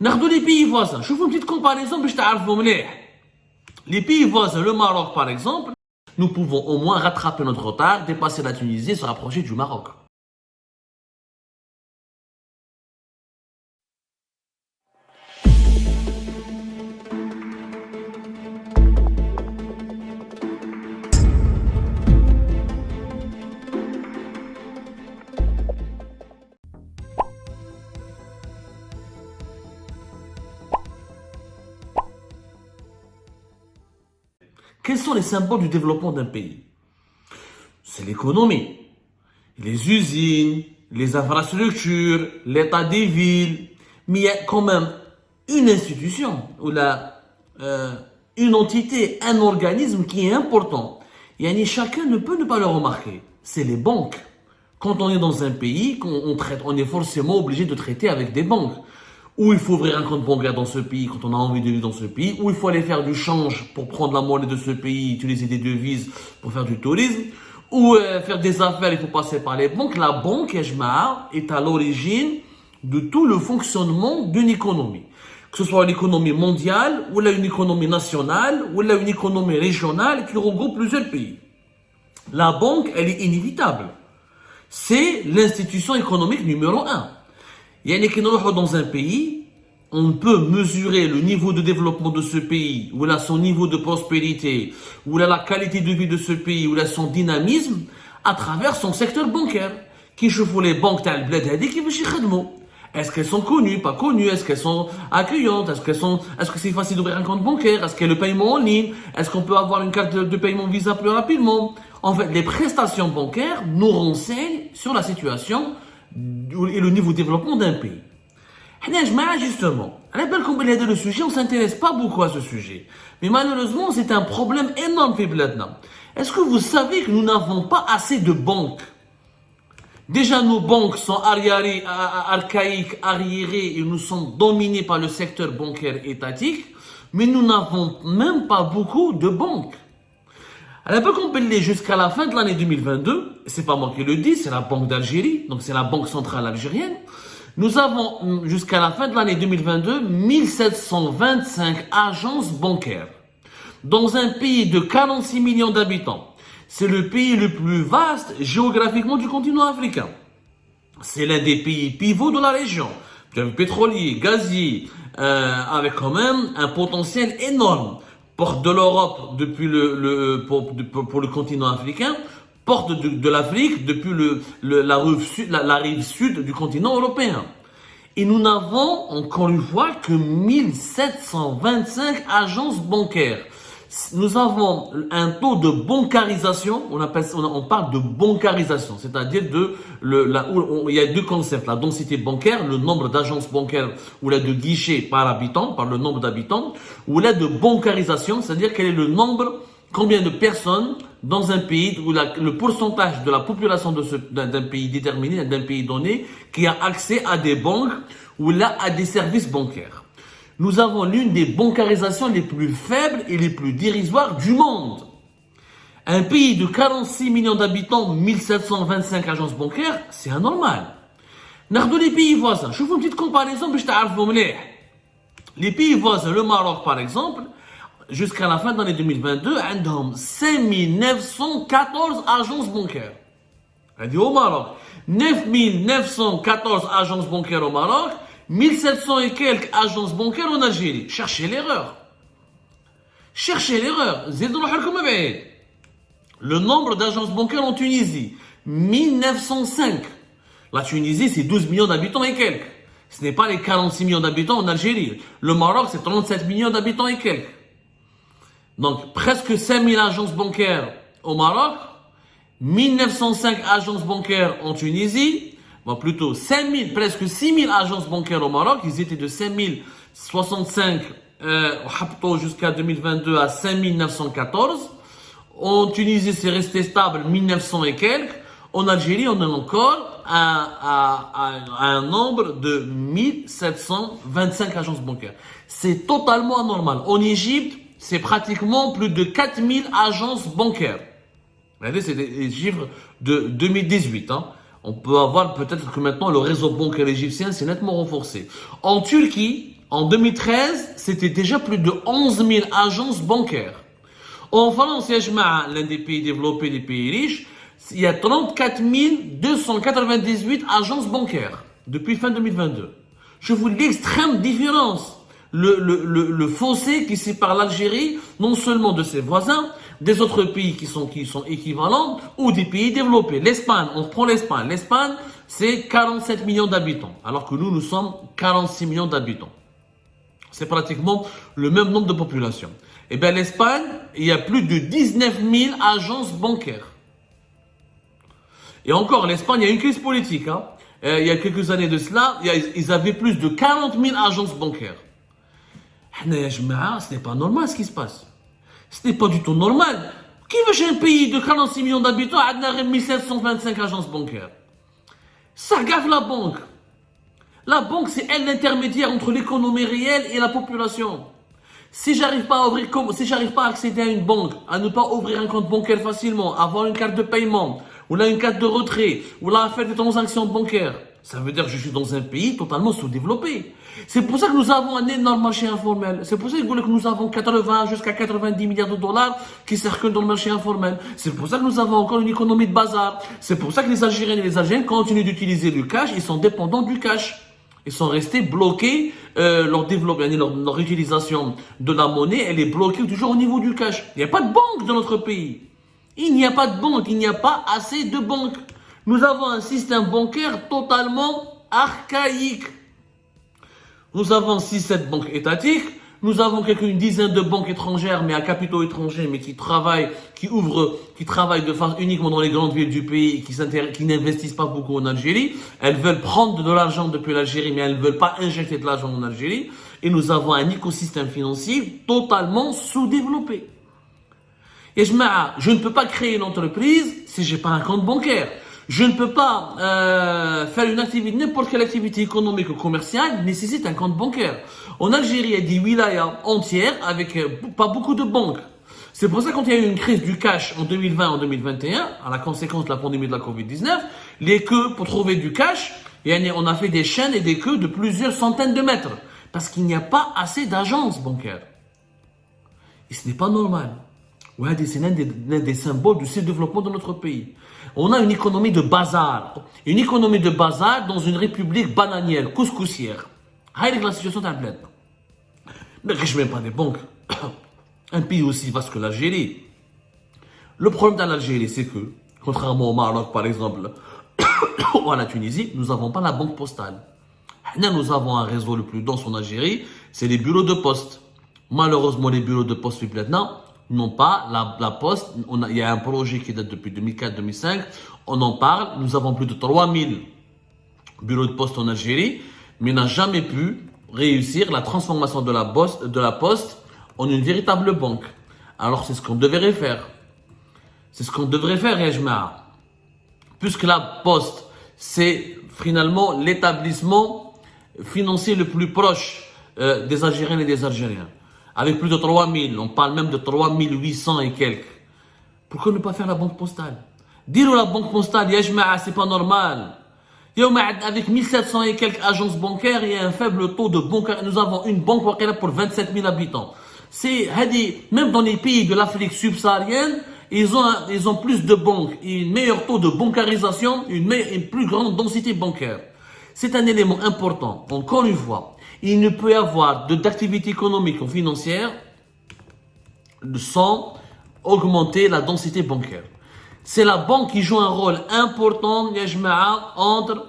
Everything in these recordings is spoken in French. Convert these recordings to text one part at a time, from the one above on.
ناخذوا les pays voisins. شوفوا une petite comparaison باش تعرفوا مليح. Les pays voisins, le Maroc par exemple, nous pouvons au moins rattraper notre retard, dépasser la Tunisie et se rapprocher du Maroc. Quels sont les symboles du développement d'un pays? C'est l'économie, les usines, les infrastructures, l'état des villes. Mais il y a quand même une institution, ou une entité, un organisme qui est important. Yani chacun ne peut ne pas le remarquer. C'est les banques. Quand on est dans un pays, on est forcément obligé de traiter avec des banques. Ou il faut ouvrir un compte bancaire dans ce pays quand on a envie de vivre dans ce pays, ou il faut aller faire du change pour prendre la monnaie de ce pays, utiliser des devises pour faire du tourisme, ou faire des affaires, il faut passer par les banques. La banque, est à l'origine de tout le fonctionnement d'une économie. Que ce soit une économie mondiale, ou là une économie nationale, ou là une économie régionale qui regroupe plusieurs pays. La banque, elle est inévitable. C'est l'institution économique numéro un. Yani que dans un pays, on peut mesurer le niveau de développement de ce pays, ou là son niveau de prospérité, ou là la qualité de vie de ce pays, ou là son dynamisme, à travers son secteur bancaire. Qui chauffe les banques تاع البلاد هذه كيفاش يخدموا? Est-ce qu'elles sont connues, pas connues? Est-ce qu'elles sont accueillantes? Est-ce que c'est facile d'ouvrir un compte bancaire? Est-ce qu'il y a le paiement en ligne? Est-ce qu'on peut avoir une carte de paiement Visa plus rapidement? En fait, les prestations bancaires nous renseignent sur la situation et le niveau de développement d'un pays. Justement, le sujet, on ne s'intéresse pas beaucoup à ce sujet. Mais malheureusement, c'est un problème énorme. Est-ce que vous savez que nous n'avons pas assez de banques? Déjà, nos banques sont archaïques, arriérées et nous sommes dominés par le secteur bancaire étatique. Mais nous n'avons même pas beaucoup de banques. À l'époque, on peut aller jusqu'à la fin de l'année 2022, c'est pas moi qui le dis, c'est la Banque d'Algérie, donc c'est la Banque centrale algérienne. Nous avons jusqu'à la fin de l'année 2022 1725 agences bancaires dans un pays de 46 millions d'habitants. C'est le pays le plus vaste géographiquement du continent africain. C'est l'un des pays pivots de la région, pétrolier, gazier, avec quand même un potentiel énorme. Porte de l'Europe depuis pour le continent africain, porte de l'Afrique depuis la rive sud du continent européen. Et nous n'avons encore une fois que 1725 agences bancaires. Nous avons un taux de bancarisation, on parle de bancarisation, c'est-à-dire il y a deux concepts, la densité bancaire, le nombre d'agences bancaires ou là de guichets par habitant, par le nombre d'habitants, ou là de bancarisation, c'est-à-dire quel est le nombre, combien de personnes dans un pays, ou le pourcentage de la population d'un pays déterminé, d'un pays donné, qui a accès à des banques ou là à des services bancaires. Nous avons l'une des bancarisations les plus faibles et les plus dérisoires du monde. Un pays de 46 millions d'habitants, 1725 agences bancaires, c'est anormal. Nardou les pays voisins. Je vous fais une petite comparaison, mais je t'arrive les pays voisins, le Maroc par exemple, jusqu'à la fin de l'année 2022, ils ont 5914 agences bancaires. Au Maroc, 9914 agences bancaires au Maroc, 1700 et quelques agences bancaires en Algérie. Cherchez l'erreur. Cherchez l'erreur. Le nombre d'agences bancaires en Tunisie, 1905. La Tunisie, c'est 12 millions d'habitants et quelques. Ce n'est pas les 46 millions d'habitants en Algérie. Le Maroc, c'est 37 millions d'habitants et quelques. Donc, presque 5000 agences bancaires au Maroc, 1905 agences bancaires en Tunisie, plutôt 5000, presque 6000 agences bancaires au Maroc. Ils étaient de 5065 jusqu'à 2022 à 5914. En Tunisie, c'est resté stable, 1900 et quelques. En Algérie, on est encore à un nombre de 1725 agences bancaires. C'est totalement anormal. En Égypte, c'est pratiquement plus de 4000 agences bancaires. Regardez, c'est des chiffres de 2018. On peut avoir peut-être que maintenant le réseau bancaire égyptien s'est nettement renforcé. En Turquie, En 2013, c'était déjà plus de 11 000 agences bancaires. En France, l'un des pays développés, des pays riches, il y a 34 298 agences bancaires depuis fin 2022. Je vous dis l'extrême différence, le fossé qui sépare l'Algérie, non seulement de ses voisins, des autres pays qui sont équivalents, ou des pays développés. L'Espagne, on prend l'Espagne. L'Espagne, c'est 47 millions d'habitants, alors que nous sommes 46 millions d'habitants. C'est pratiquement le même nombre de population. Eh bien, l'Espagne, il y a plus de 19 000 agences bancaires. Et encore, l'Espagne, il y a une crise politique. Hein. Il y a quelques années de cela, ils avaient plus de 40 000 agences bancaires. Ce n'est pas normal ce qui se passe. Ce n'est pas du tout normal. Qui veut chez un pays de 46 millions d'habitants, on a 1725 agences bancaires? Ça gaffe la banque. La banque, c'est elle l'intermédiaire entre l'économie réelle et la population. Si j'arrive pas à accéder à une banque, à ne pas ouvrir un compte bancaire facilement, avoir une carte de paiement, ou là une carte de retrait, ou là faire des transactions bancaires, ça veut dire que je suis dans un pays totalement sous-développé. C'est pour ça que nous avons un énorme marché informel. C'est pour ça que nous avons 80 jusqu'à 90 milliards de dollars qui circulent dans le marché informel. C'est pour ça que nous avons encore une économie de bazar. C'est pour ça que les Algériens et les Algériennes continuent d'utiliser le cash, ils sont dépendants du cash. Ils sont restés bloqués, leur développement, leur utilisation de la monnaie, elle est bloquée toujours au niveau du cash. Il n'y a pas de banque dans notre pays. Il n'y a pas de banque, il n'y a pas assez de banques. Nous avons un système bancaire totalement archaïque. Nous avons 6-7 banques étatiques. Nous avons une dizaine de banques étrangères, mais à capitaux étrangers, mais qui travaillent de face uniquement dans les grandes villes du pays, qui n'investissent pas beaucoup en Algérie. Elles veulent prendre de l'argent depuis l'Algérie, mais elles ne veulent pas injecter de l'argent en Algérie. Et nous avons un écosystème financier totalement sous-développé. Et je ne peux pas créer une entreprise si j'ai pas un compte bancaire. Je ne peux pas faire une activité, n'importe quelle activité économique ou commerciale nécessite un compte bancaire. En Algérie, il y a des wilayas entières avec pas beaucoup de banques. C'est pour ça que quand il y a eu une crise du cash en 2020, en 2021, à la conséquence de la pandémie de la Covid-19, les queues pour trouver du cash, on a fait des chaînes et des queues de plusieurs centaines de mètres. Parce qu'il n'y a pas assez d'agences bancaires. Et ce n'est pas normal. Ouais, c'est l'un des symboles du sous-développement de notre pays. On a une économie de bazar. Une économie de bazar dans une république bananière, couscoussière. C'est la situation d'un bled. Mais je ne mets pas des banques. Un pays aussi vaste que l'Algérie. Le problème dans l'Algérie, c'est que, contrairement au Maroc par exemple, ou à la Tunisie, nous n'avons pas la banque postale. Nous avons un réseau le plus dense en Algérie, c'est les bureaux de poste. Malheureusement, les bureaux de poste maintenant n'ont pas la poste. Il y a un projet qui date depuis 2004-2005. On en parle. Nous avons plus de 3000 bureaux de poste en Algérie, mais on n'a jamais pu réussir la transformation de la poste en une véritable banque. Alors, c'est ce qu'on devrait faire. C'est ce qu'on devrait faire, Yajma. Puisque la poste, c'est finalement l'établissement financier le plus proche des Algériennes et des Algériens. Avec plus de 3000, on parle même de 3800 et quelques. Pourquoi ne pas faire la banque postale? Dire la banque postale, c'est pas normal. Avec 1700 et quelques agences bancaires, il y a un faible taux de banque. Nous avons une banque pour 27 000 habitants. Même dans les pays de l'Afrique subsaharienne, ils ont plus de banques, un meilleur taux de bancarisation, une plus grande densité bancaire. C'est un élément important. Encore une fois, il ne peut y avoir d'activité économique ou financière sans augmenter la densité bancaire. C'est la banque qui joue un rôle important entre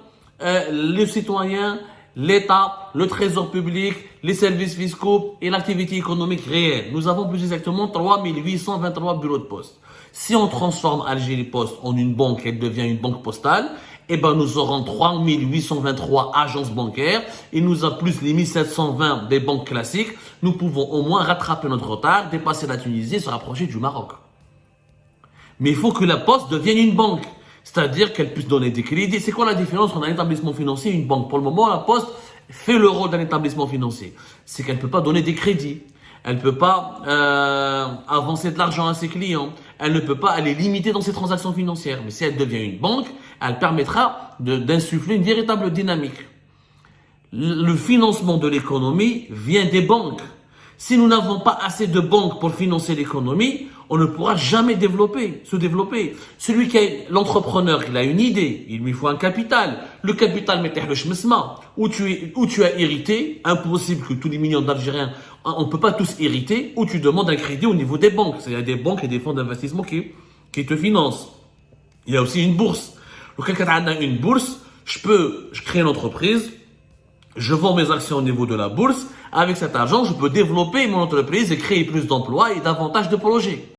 les citoyens, l'État, le trésor public, les services fiscaux et l'activité économique réelle. Nous avons plus exactement 3823 bureaux de poste. Si on transforme Algérie Poste en une banque, elle devient une banque postale, nous aurons 3823 agences bancaires et nous avons plus les 1720 des banques classiques. Nous pouvons au moins rattraper notre retard, dépasser la Tunisie et se rapprocher du Maroc. Mais il faut que la Poste devienne une banque. C'est-à-dire qu'elle puisse donner des crédits. C'est quoi la différence entre un établissement financier et une banque? Pour le moment, la Poste fait le rôle d'un établissement financier. C'est qu'elle ne peut pas donner des crédits. Elle ne peut pas avancer de l'argent à ses clients. Elle est limitée dans ses transactions financières. Mais si elle devient une banque, elle permettra d'insuffler une véritable dynamique. le financement de l'économie vient des banques. Si nous n'avons pas assez de banques pour financer l'économie, on ne pourra jamais se développer. L'entrepreneur, il a une idée, il lui faut un capital. Le capital, où tu as hérité, impossible que tous les millions d'Algériens, on ne peut pas tous hériter, ou tu demandes un crédit au niveau des banques. Il y a des banques et des fonds d'investissement qui te financent. Il y a aussi une bourse. Donc, quand on a une bourse, je crée une entreprise, je vends mes actions au niveau de la bourse. Avec cet argent, je peux développer mon entreprise et créer plus d'emplois et davantage de projets.